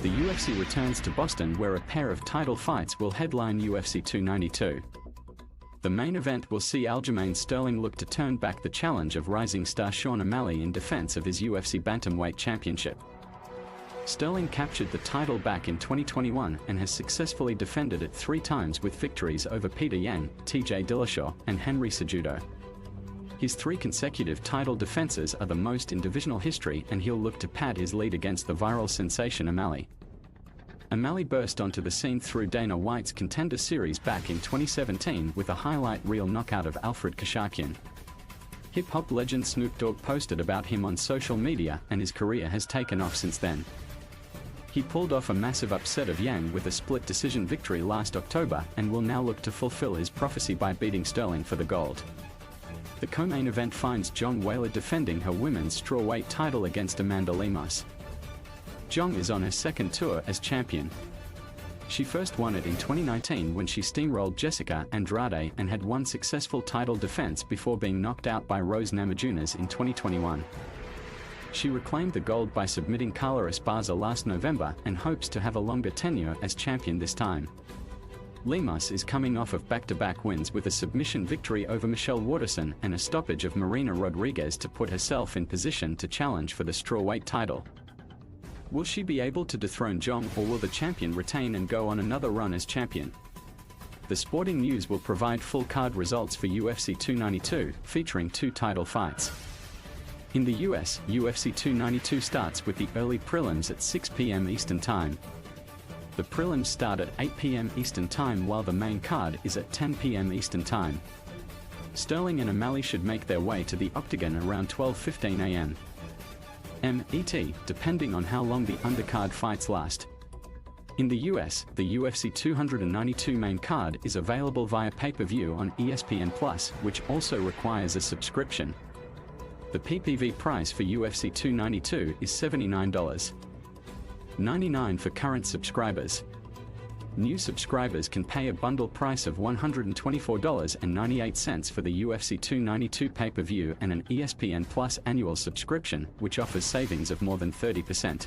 the UFC returns to Boston, where a pair of title fights will headline UFC 292. The main event will see Aljamain Sterling look to turn back the challenge of rising star Sean O'Malley in defense of his UFC bantamweight championship. Sterling captured the title back in 2021 and has successfully defended it 3 times with victories over Peter Yan, TJ Dillashaw, and Henry Cejudo. His 3 consecutive title defenses are the most in divisional history, and he'll look to pad his lead against the viral sensation O'Malley. O'Malley burst onto the scene through Dana White's Contender Series back in 2017 with a highlight reel knockout of Alfred Kashakian. Hip-hop legend Snoop Dogg posted about him on social media, and his career has taken off since then. He pulled off a massive upset of Yang with a split decision victory last October and will now look to fulfill his prophecy by beating Sterling for the gold. The co-main event finds Zhang Weili defending her women's strawweight title against Amanda Lemos. Zhang is on her second tour as champion. She first won it in 2019 when she steamrolled Jessica Andrade and had one successful title defense before being knocked out by Rose Namajunas in 2021. She reclaimed the gold by submitting Carla Esparza last November and hopes to have a longer tenure as champion this time. Lemos is coming off of back-to-back wins with a submission victory over Michelle Waterson and a stoppage of Marina Rodriguez to put herself in position to challenge for the strawweight title. Will she be able to dethrone Zhang, or will the champion retain and go on another run as champion? The Sporting News will provide full card results for UFC 292, featuring 2 title fights. In the US, UFC 292 starts with the early prelims at 6 p.m. Eastern Time. The prelims start at 8 p.m. Eastern Time while the main card is at 10 p.m. Eastern Time. Sterling and O'Malley should make their way to the octagon around 12:15 a.m. MET, depending on how long the undercard fights last. In the US, the UFC 292 main card is available via pay-per-view on ESPN+, which also requires a subscription. The PPV price for UFC 292 is $79.99 for current subscribers. New subscribers can pay a bundle price of $124.98 for the UFC 292 pay-per-view and an ESPN Plus annual subscription, which offers savings of more than 30%.